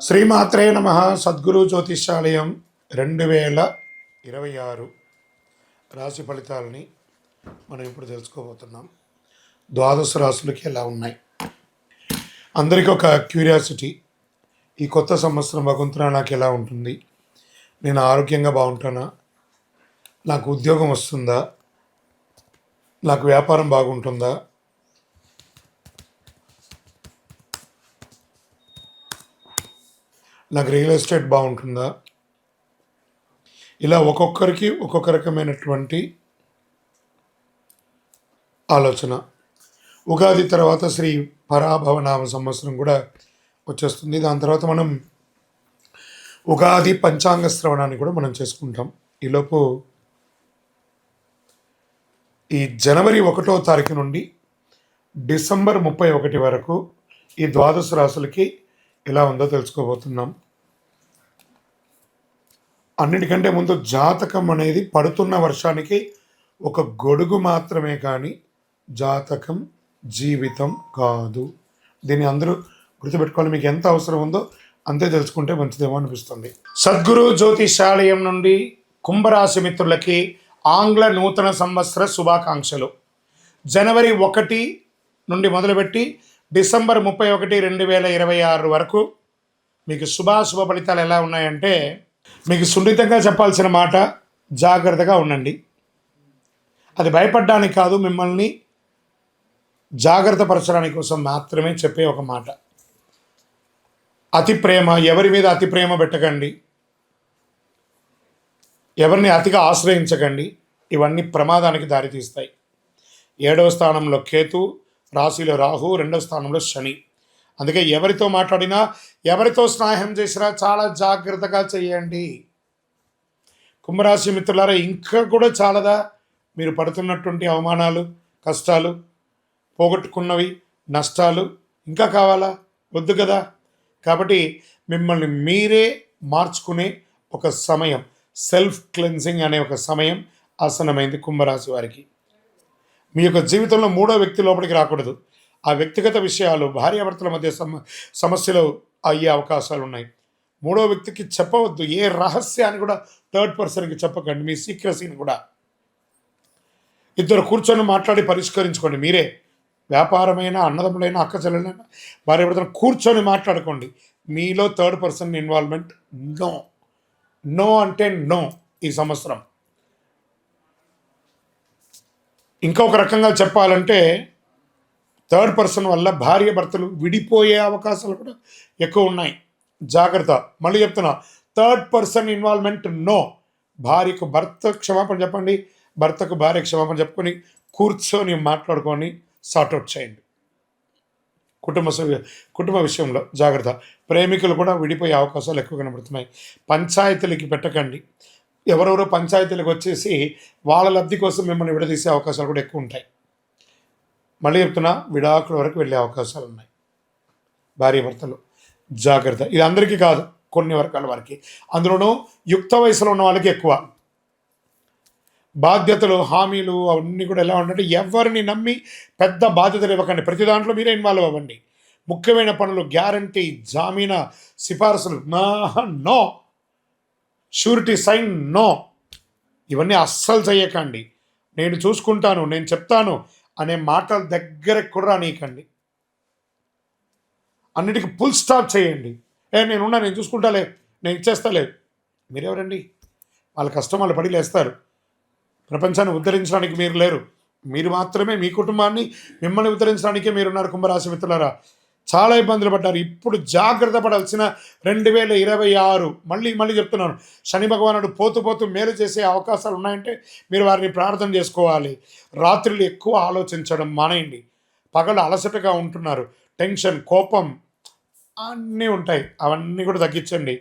శ్రీమాత్రే నమ. సద్గురు జ్యోతిష్యాలయం 2026 రాశి ఫలితాలని మనం ఇప్పుడు తెలుసుకోబోతున్నాం. ద్వాదశ రాశులకి ఎలా ఉన్నాయి? అందరికీ ఒక క్యూరియాసిటీ, ఈ కొత్త సంవత్సరం భగవంతుడా నాకు ఎలా ఉంటుంది? నేను ఆరోగ్యంగా బాగుంటానా? నాకు ఉద్యోగం వస్తుందా? నాకు వ్యాపారం బాగుంటుందా? నాకు రియల్ ఎస్టేట్ బాగుంటుందా? ఇలా ఒక్కొక్కరికి ఒక్కొక్క రకమైనటువంటి ఆలోచన. ఉగాది తర్వాత శ్రీ పరాభవనామ సంవత్సరం కూడా వచ్చేస్తుంది. దాని తర్వాత మనం ఉగాది పంచాంగ శ్రవణాన్ని కూడా మనం చేసుకుంటాం. ఈలోపు ఈ జనవరి 1వ తారీఖు నుండి డిసెంబర్ 31 వరకు ఈ ద్వాదశ రాశులకి ఎలా ఉందో తెలుసుకోబోతున్నాం. అన్నిటికంటే ముందు జాతకం అనేది పడుతున్న వర్షానికి ఒక గొడుగు మాత్రమే, కానీ జాతకం జీవితం కాదు. దీన్ని అందరూ గుర్తుపెట్టుకోవాలి. మీకు ఎంత అవసరం ఉందో అంతే తెలుసుకుంటే మంచిదేమో అనిపిస్తుంది. సద్గురు జ్యోతిషాలయం నుండి కుంభరాశి మిత్రులకి ఆంగ్ల నూతన సంవత్సర శుభాకాంక్షలు. జనవరి 1 నుండి మొదలుపెట్టి డిసెంబర్ 31, 2026 వరకు మీకు శుభాశుభ ఫలితాలు ఎలా ఉన్నాయంటే, మీకు సున్నితంగా చెప్పాల్సిన మాట, జాగ్రత్తగా ఉండండి. అది భయపడడానికి కాదు, మిమ్మల్ని జాగ్రత్త పరచడానికి కోసం మాత్రమే చెప్పే ఒక మాట. అతి ప్రేమ, ఎవరి మీద అతి ప్రేమ పెట్టకండి, ఎవరిని అతిగా ఆశ్రయించకండి. ఇవన్నీ ప్రమాదానికి దారితీస్తాయి. 7వ స్థానంలో కేతు, రాశిలో రాహు, 2వ స్థానంలో శని. అందుకే ఎవరితో మాట్లాడినా, ఎవరితో స్నేహం చేసినా చాలా జాగ్రత్తగా చేయండి. కుంభరాశి మిత్రులారా, ఇంకా కూడా చాలదా మీరు పడుతున్నటువంటి అవమానాలు, కష్టాలు, పోగొట్టుకున్నవి, నష్టాలు ఇంకా కావాలా? వద్దు కదా. కాబట్టి మిమ్మల్ని మీరే మార్చుకునే ఒక సమయం, సెల్ఫ్ క్లెన్సింగ్ అనే ఒక సమయం ఆసనమైంది కుంభరాశి వారికి. మీ యొక్క జీవితంలో 3వ వ్యక్తి లోపలికి రాకూడదు. ఆ వ్యక్తిగత విషయాలు, భార్యాభర్తల మధ్య సమస్యలు అయ్యే అవకాశాలు ఉన్నాయి. 3వ వ్యక్తికి చెప్పవద్దు. ఏ రహస్యాన్ని కూడా థర్డ్ పర్సన్కి చెప్పకండి. మీ సీక్రసీని కూడా ఇద్దరు కూర్చొని మాట్లాడి పరిష్కరించుకోండి. మీరే వ్యాపారమైన, అన్నదమ్ములైన, అక్క చెల్లెలైనా, భార్యాభర్తలు కూర్చొని మాట్లాడుకోండి. మీలో third person involvement no. No అంటే నో. ఈ సంవత్సరం ఇంకొక రకంగా చెప్పాలంటే, థర్డ్ పర్సన్ వల్ల భార్య భర్తలు విడిపోయే అవకాశాలు కూడా ఎక్కువ ఉన్నాయి. జాగ్రత్త. మళ్ళీ చెప్తున్నా, థర్డ్ పర్సన్ ఇన్వాల్వ్మెంట్ నో. భార్యకు భర్త క్షమాపణ చెప్పండి, భర్తకు భార్య క్షమాపణ చెప్పుకొని కూర్చొని మాట్లాడుకొని సార్ట్అవుట్ చేయండి. కుటుంబ విషయంలో జాగ్రత్త. ప్రేమికులు కూడా విడిపోయే అవకాశాలు ఎక్కువ కనబడుతున్నాయి. పంచాయతీలకి పెట్టకండి. ఎవరెవరో పంచాయతీలకు వచ్చేసి వాళ్ళ లబ్ధి కోసం మిమ్మల్ని విడదీసే అవకాశాలు కూడా ఎక్కువ ఉంటాయి. మళ్ళీ చెప్తున్నా, విడాకుల వరకు వెళ్ళే అవకాశాలు ఉన్నాయి. భార్య భర్తలు జాగ్రత్త. ఇది అందరికీ కాదు, కొన్ని వర్గాల వారికి. అందులోనూ యుక్త వయసులో ఉన్న వాళ్ళకి ఎక్కువ. బాధ్యతలు, హామీలు అవన్నీ కూడా ఎలా ఉండంటే, ఎవరిని నమ్మి పెద్ద బాధ్యతలు ఇవ్వకండి. ప్రతి దాంట్లో మీరే ఇన్వాల్వ్ అవ్వండి. ముఖ్యమైన పనులు, గ్యారంటీ, జామీనా, సిఫార్సులు నో. Surety sign no. ఇవన్నీ అస్సలు చేయకండి. నేను చూసుకుంటాను, నేను చెప్తాను అనే మాటల దగ్గర కూడా రానీయకండి. అన్నిటికీ ఫుల్ స్టాప్ చేయండి. నేనున్నా, నేను చూసుకుంటాలే, నేను ఇచ్చేస్తాలే. మీరెవరండి? వాళ్ళ కష్టం వాళ్ళు పడి లేస్తారు. ప్రపంచాన్ని ఉద్ధరించడానికి మీరు లేరు. మీరు మాత్రమే మీ కుటుంబాన్ని, మిమ్మల్ని ఉద్ధరించడానికే మీరున్నారు. కుంభరాశి మిత్రులారా, చాలా ఇబ్బందులు పడ్డారు. ఇప్పుడు జాగ్రత్త పడాల్సిన 2026. మళ్ళీ చెప్తున్నాను, శని భగవానుడు పోతూ మేలు చేసే అవకాశాలు ఉన్నాయంటే మీరు వారిని ప్రార్థన చేసుకోవాలి. రాత్రులు ఎక్కువ ఆలోచించడం మానేయండి. పగలు అలసటగా ఉంటున్నారు, టెన్షన్, కోపం అన్నీ ఉంటాయి. అవన్నీ కూడా తగ్గించండి.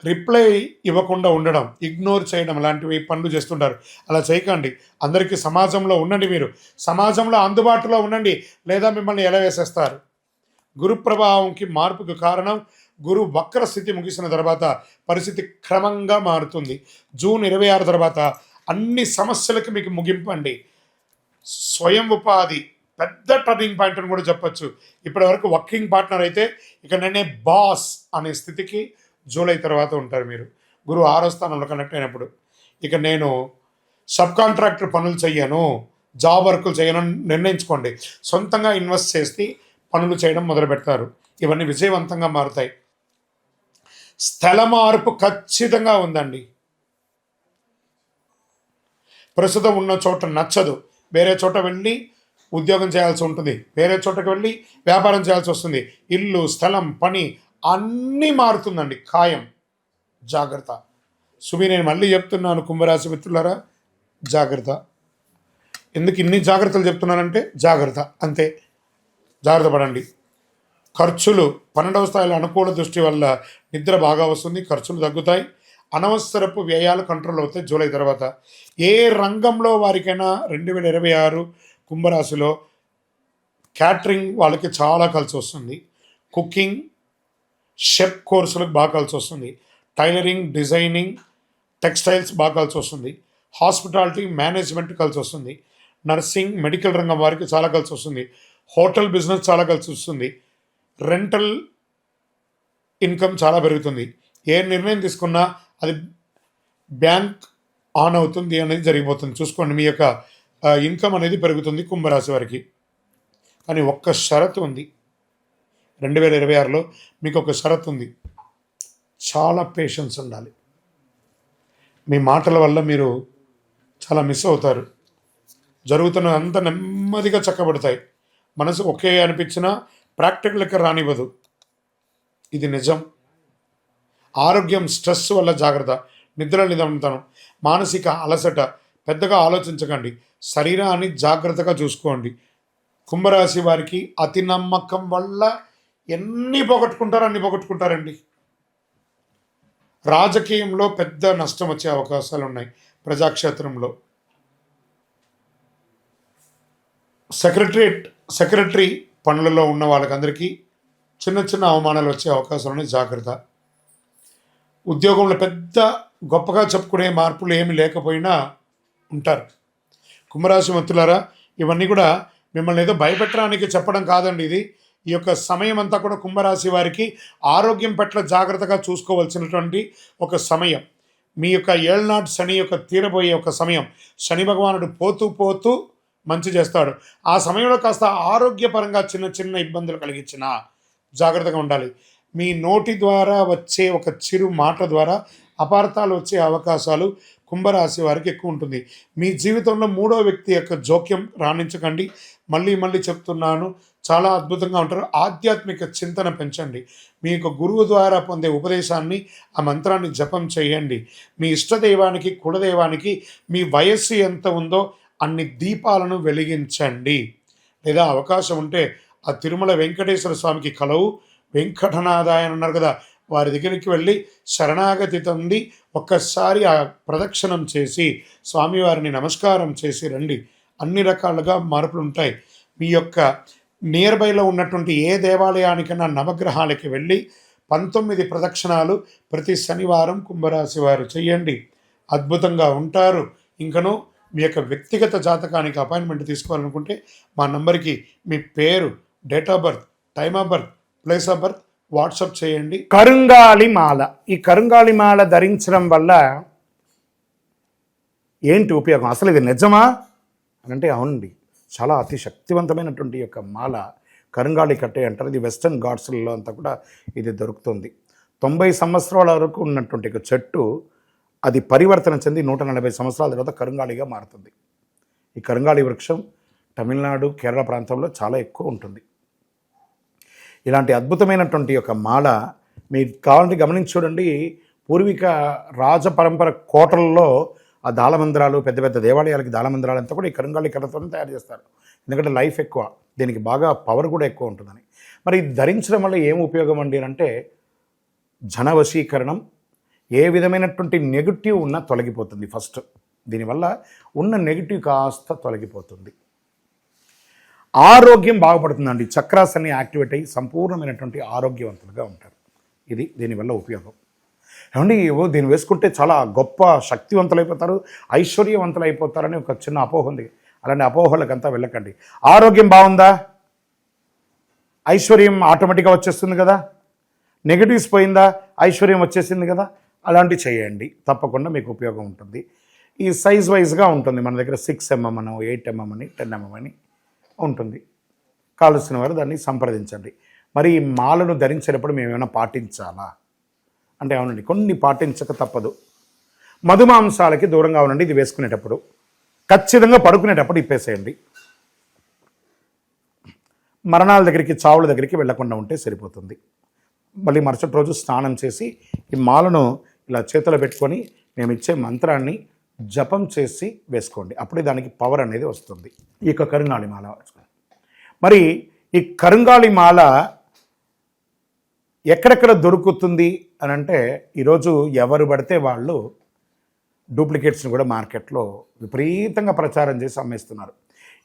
రిప్లై ఇవ్వకుండా ఉండడం, ఇగ్నోర్ చేయడం లాంటివి పనులు చేస్తుంటారు. అలా చేయకండి. అందరికీ సమాజంలో ఉండండి. మీరు సమాజంలో అందుబాటులో ఉండండి, లేదా మిమ్మల్ని ఎలా వేసేస్తారు. గురు ప్రభావంకి మార్పుకు కారణం, గురు వక్ర స్థితి ముగిసిన తర్వాత పరిస్థితి క్రమంగా మారుతుంది. జూన్ 26 తర్వాత అన్ని సమస్యలకు మీకు ముగింపండి. స్వయం ఉపాధి, పెద్ద టర్నింగ్ పాయింట్ అని కూడా చెప్పొచ్చు. ఇప్పటి వరకు వర్కింగ్ పార్ట్నర్ అయితే ఇక నేనే బాస్ అనే స్థితికి జూలై తర్వాత ఉంటారు మీరు. గురువు 6వ స్థానంలో కనెక్ట్ అయినప్పుడు ఇక నేను సబ్ కాంట్రాక్టర్ పనులు చెయ్యను, జాబ్ వర్కులు చేయను నిర్ణయించుకోండి. సొంతంగా ఇన్వెస్ట్ చేసి పనులు చేయడం మొదలు పెడతారు. ఇవన్నీ విజయవంతంగా మారుతాయి. స్థల మార్పు ఖచ్చితంగా ఉందండి. ప్రస్తుతం ఉన్న చోట నచ్చదు, వేరే చోట వెళ్ళి ఉద్యోగం చేయాల్సి ఉంటుంది, వేరే చోటకి వెళ్ళి వ్యాపారం చేయాల్సి వస్తుంది. ఇల్లు, స్థలం, పని అన్నీ మారుతుందండి, ఖాయం. జాగ్రత్త. సుమి, నేను మళ్ళీ చెప్తున్నాను కుంభరాశి మిత్రులారా, జాగ్రత్త. ఎందుకు ఇన్ని జాగ్రత్తలు చెప్తున్నానంటే జాగ్రత్త, అంతే. జాగ్రత్త పడండి. ఖర్చులు 12వ స్థాయిలో అనుకూల దృష్టి వల్ల నిద్ర బాగా వస్తుంది, ఖర్చులు తగ్గుతాయి, అనవసరపు వ్యయాలు కంట్రోల్ అవుతాయి జూలై తర్వాత. ఏ రంగంలో వారికైనా 2026 కుంభరాశిలో క్యాటరింగ్ వాళ్ళకి చాలా కలిసి వస్తుంది. కుకింగ్, షెఫ్ కోర్సులకు బాగా కలిసి వస్తుంది. టైలరింగ్, డిజైనింగ్, టెక్స్టైల్స్ బాగా కలిసి వస్తుంది. హాస్పిటాలిటీ, మేనేజ్మెంట్ కలిసి వస్తుంది. నర్సింగ్, మెడికల్ రంగం వారికి చాలా కలిసి వస్తుంది. హోటల్ బిజినెస్ చాలా కలిసి వస్తుంది. రెంటల్ ఇన్కమ్ చాలా పెరుగుతుంది. ఏ నిర్ణయం తీసుకున్నా అది బ్యాంక్ ఆన్ అవుతుంది అనేది జరిగిపోతుంది. చూసుకోండి, మీ యొక్క ఇన్కమ్ అనేది పెరుగుతుంది కుంభరాశి వారికి. కానీ ఒక్క షరతు ఉంది, 2026లో మీకు ఒక షరతు ఉంది. చాలా పేషెన్స్ ఉండాలి. మీ మాటల వల్ల మీరు చాలా మిస్ అవుతారు. జరుగుతున్న అంత నెమ్మదిగా చక్కబడతాయి. మనసు ఒకే అనిపించినా ప్రాక్టికల్ లెక్క రానివ్వదు, ఇది నిజం. ఆరోగ్యం, స్ట్రెస్ వల్ల జాగ్రత్త. నిద్ర నిదంతనం, మానసిక అలసట పెద్దగా ఆలోచించకండి. శరీరాన్ని జాగ్రత్తగా చూసుకోండి. కుంభరాశి వారికి అతి నమ్మకం వల్ల ఎన్ని పోగొట్టుకుంటారో అన్ని పోగొట్టుకుంటారండి. రాజకీయంలో పెద్ద నష్టం వచ్చే అవకాశాలు ఉన్నాయి. ప్రజాక్షేత్రంలో సెక్రటరీ పనులలో ఉన్న వాళ్ళకందరికీ చిన్న చిన్న అవమానాలు వచ్చే అవకాశాలు ఉన్నాయి, జాగ్రత్త. ఉద్యోగంలో పెద్ద గొప్పగా చెప్పుకునే మార్పులు ఏమి లేకపోయినా ఉంటారు. కుంభరాశి మిత్రులారా, ఇవన్నీ కూడా మిమ్మల్ని ఏదో భయపెట్టడానికి చెప్పడం కాదండి. ఇది ఈ యొక్క సమయం అంతా కూడా కుంభరాశి వారికి ఆరోగ్యం పట్ల జాగ్రత్తగా చూసుకోవాల్సినటువంటి ఒక సమయం. మీ యొక్క ఏళ్నాటి శని యొక్క తీరబోయే ఒక సమయం. శని భగవానుడు పోతూ పోతూ మంచి చేస్తాడు. ఆ సమయంలో కాస్త ఆరోగ్యపరంగా చిన్న చిన్న ఇబ్బందులు కలిగించిన జాగ్రత్తగా ఉండాలి. మీ నోటి ద్వారా వచ్చే ఒక చిరు మాట ద్వారా అపార్థాలు వచ్చే అవకాశాలు కుంభరాశి వారికి ఎక్కువ ఉంటుంది. మీ జీవితంలో 3వ వ్యక్తి యొక్క జోక్యం రాణించకండి. మళ్ళీ చెప్తున్నాను, చాలా అద్భుతంగా ఉంటారు. ఆధ్యాత్మిక చింతన పెంచండి. మీ యొక్క గురువు ద్వారా పొందే ఉపదేశాన్ని, ఆ మంత్రాన్ని జపం చేయండి. మీ ఇష్టదైవానికి, కులదైవానికి మీ వయస్సు ఎంత ఉందో అన్ని దీపాలను వెలిగించండి. లేదా అవకాశం ఉంటే ఆ తిరుమల వెంకటేశ్వర స్వామికి కలవు, వెంకటనాథాయ అన్నారు కదా, వారి దగ్గరికి వెళ్ళి శరణాగతి పొంది ఒక్కసారి ఆ ప్రదక్షిణం చేసి స్వామివారిని నమస్కారం చేసి రండి. అన్ని రకాలుగా మార్పులు ఉంటాయి. మీ యొక్క నియర్ బైలో ఉన్నటువంటి ఏ దేవాలయానికైనా నవగ్రహాలకి వెళ్ళి 19 ప్రదక్షిణాలు ప్రతి శనివారం కుంభరాశి వారు చేయండి. అద్భుతంగా ఉంటారు. ఇంకనూ మీ యొక్క వ్యక్తిగత జాతకానికి అపాయింట్మెంట్ తీసుకోవాలనుకుంటే మా నంబర్కి మీ పేరు, date of birth, time of birth, place of birth WhatsApp చేయండి. కరుంగాలి మాల. ఈ కరుంగాలి మాల ధరించడం వల్ల ఏంటి ఉపయోగం? అసలు ఇది నిజమా అని అంటే అవునండి, చాలా అతి శక్తివంతమైనటువంటి యొక్క మాల కరుంగాలి కట్టే అంటారు. ఇది వెస్టర్న్ ఘాట్స్లలో అంతా కూడా ఇది దొరుకుతుంది. 90 సంవత్సరాల వరకు ఉన్నటువంటి ఒక చెట్టు అది పరివర్తన చెంది 140 సంవత్సరాల తర్వాత కరుంగాలిగా మారుతుంది. ఈ కరుంగాలి వృక్షం తమిళనాడు, కేరళ ప్రాంతంలో చాలా ఎక్కువ ఉంటుంది. ఇలాంటి అద్భుతమైనటువంటి యొక్క మాల మీరు కావాలంటే గమనించి చూడండి. పూర్వీక రాజ పరంపర కోటలలో ఆ దాళమందిరాలు, పెద్ద పెద్ద దేవాలయాలకి దాళమందిరాలు అంతా కూడా ఈ కరుంగాలి కర్రతో తయారు చేస్తారు. ఎందుకంటే లైఫ్ ఎక్కువ, దీనికి బాగా పవర్ కూడా ఎక్కువ ఉంటుందని. మరి ధరించడం వల్ల ఏం ఉపయోగం అండి అంటే జనవశీకరణం, ఏ విధమైనటువంటి నెగిటివ్ ఉన్నా తొలగిపోతుంది. ఫస్ట్ దీనివల్ల ఉన్న నెగిటివ్ కాస్త తొలగిపోతుంది. ఆరోగ్యం బాగుపడుతుందండి. చక్రాస్ అన్ని యాక్టివేట్ అయ్యి సంపూర్ణమైనటువంటి ఆరోగ్యవంతులుగా ఉంటారు. ఇది దీనివల్ల ఉపయోగం. ఏమండి, దీన్ని వేసుకుంటే చాలా గొప్ప శక్తివంతులైపోతారు, ఐశ్వర్యవంతులు అయిపోతారని ఒక చిన్న అపోహ ఉంది. అలాంటి అపోహలకంతా వెళ్ళకండి. ఆరోగ్యం బాగుందా, ఐశ్వర్యం ఆటోమేటిక్గా వచ్చేస్తుంది కదా. నెగిటివ్స్ పోయిందా, ఐశ్వర్యం వచ్చేసింది కదా. అలాంటివి చేయండి, తప్పకుండా మీకు ఉపయోగం ఉంటుంది. ఈ సైజ్ వైజ్గా ఉంటుంది. మన దగ్గర 6 mm అని, 8 mm అని, 10 mm అని ఉంటుంది. కావలసిన వారు దాన్ని సంప్రదించండి. మరి ఈ మాలను ధరించేటప్పుడు మేము ఏమైనా పాటించాలా అంటే, అవునండి, కొన్ని పాటించక తప్పదు. మధుమాంసాలకి దూరంగా ఉండండి. ఇది వేసుకునేటప్పుడు ఖచ్చితంగా పడుకునేటప్పుడు ఇప్పేసేయండి. మరణాల దగ్గరికి, చావుల దగ్గరికి వెళ్లకుండా ఉంటే సరిపోతుంది. మళ్ళీ మరుసటి రోజు స్నానం చేసి ఈ మాలను ఇలా చేతిలో పెట్టుకొని మేము ఇచ్చే మంత్రాన్ని జపం చేసి వేసుకోండి. అప్పుడే దానికి పవర్ అనేది వస్తుంది. ఈ యొక్క కరుంగాళి మాల. మరి ఈ కరుంగాళి మాల ఎక్కడెక్కడ దొరుకుతుంది అని అంటే, ఈరోజు ఎవరు పడితే వాళ్ళు డూప్లికేట్స్ని కూడా మార్కెట్లో విపరీతంగా ప్రచారం చేసి అమ్మేస్తున్నారు.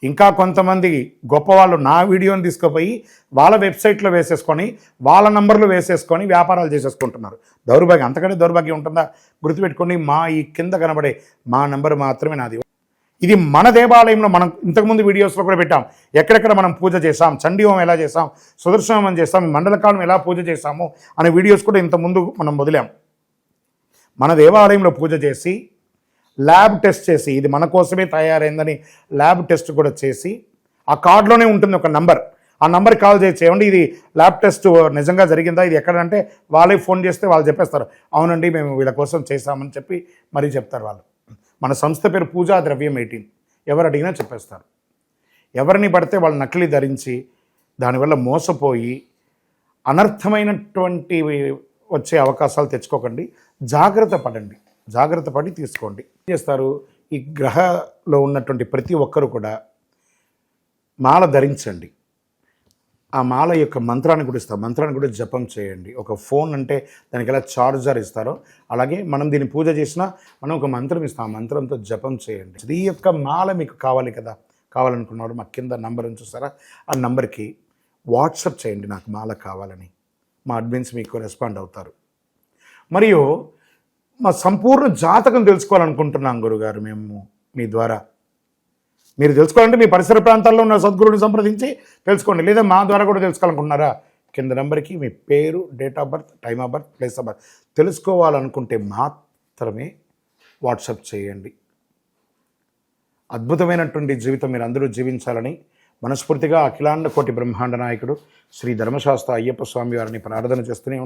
ఇంకా కొంతమంది గొప్పవాళ్ళు నా వీడియోని తీసుకుపోయి వాళ్ళ వెబ్సైట్లో వేసేసుకొని, వాళ్ళ నంబర్లు వేసేసుకొని వ్యాపారాలు చేసేసుకుంటున్నారు. దౌర్భాగ్యం, అంతకంటే దౌర్భాగ్యం ఉంటుందా? గుర్తుపెట్టుకొని, మా ఈ కింద కనబడే మా నంబర్ మాత్రమే నాది. ఇది మన దేవాలయంలో మనం ఇంతకుముందు వీడియోస్లో కూడా పెట్టాం. ఎక్కడెక్కడ మనం పూజ చేసాం, చండీహోమం ఎలా చేసాం, సుదర్శనం చేసాం, మండలకాలం ఎలా పూజ చేసాము అనే వీడియోస్ కూడా ఇంతకుముందు మనం వదిలాం. మన దేవాలయంలో పూజ చేసి, ల్యాబ్ టెస్ట్ చేసి, ఇది మన కోసమే తయారైందని ల్యాబ్ టెస్ట్ కూడా చేసి, ఆ కార్డులోనే ఉంటుంది ఒక నంబర్. ఆ నంబర్కి కాల్ చేసి, ఏమండి ఇది ల్యాబ్ టెస్ట్ నిజంగా జరిగిందా, ఇది ఎక్కడంటే వాళ్ళే ఫోన్ చేస్తే వాళ్ళు చెప్పేస్తారు, అవునండి మేము వీళ్ళ కోసం చేశామని చెప్పి మరీ చెప్తారు వాళ్ళు. మన సంస్థ పేరు పూజా ద్రవ్యం 18. ఎవరు అడిగినా చెప్పేస్తారు. ఎవరిని పడితే వాళ్ళు నకిలీ ధరించి దానివల్ల మోసపోయి అనర్థమైనటువంటి వచ్చే అవకాశాలు తెచ్చుకోకండి. జాగ్రత్త పడండి, జాగ్రత్త పడి తీసుకోండి. ఏం చేస్తారు, ఈ గ్రహలో ఉన్నటువంటి ప్రతి ఒక్కరు కూడా మాల ధరించండి. ఆ మాల యొక్క మంత్రాన్ని కూడా ఇస్తారు, మంత్రాన్ని కూడా జపం చేయండి. ఒక ఫోన్ అంటే దానికి ఎలా చార్జర్ ఇస్తారో అలాగే మనం దీన్ని పూజ చేసినా మనం ఒక మంత్రం ఇస్తాం, ఆ మంత్రంతో జపం చేయండి. ఈ యొక్క మాల మీకు కావాలి కదా, కావాలనుకున్నారు మా కింద నంబర్ చూస్తారా, ఆ నంబర్కి వాట్సాప్ చేయండి నాకు మాల కావాలని. మా అడ్మిన్స్ మీకు రెస్పాండ్ అవుతారు. మరియు మా సంపూర్ణ జాతకం తెలుసుకోవాలనుకుంటున్నాం గురుగారు మేము మీ ద్వారా. మీరు తెలుసుకోవాలంటే మీ పరిసర ప్రాంతాల్లో ఉన్న సద్గురువుని సంప్రదించి తెలుసుకోండి, లేదా మా ద్వారా కూడా తెలుసుకోవాలనుకుంటున్నారా, కింద నెంబర్కి మీ పేరు, date of birth, time of birth, place of birth తెలుసుకోవాలనుకుంటే మాత్రమే వాట్సాప్ చేయండి. అద్భుతమైనటువంటి జీవితం మీరు అందరూ జీవించాలని మనస్ఫూర్తిగా అఖిలాండ కోటి బ్రహ్మాండ నాయకుడు శ్రీ ధర్మశాస్త్ర అయ్యప్ప స్వామి వారిని ప్రార్థన చేస్తూనే ఉంటాను.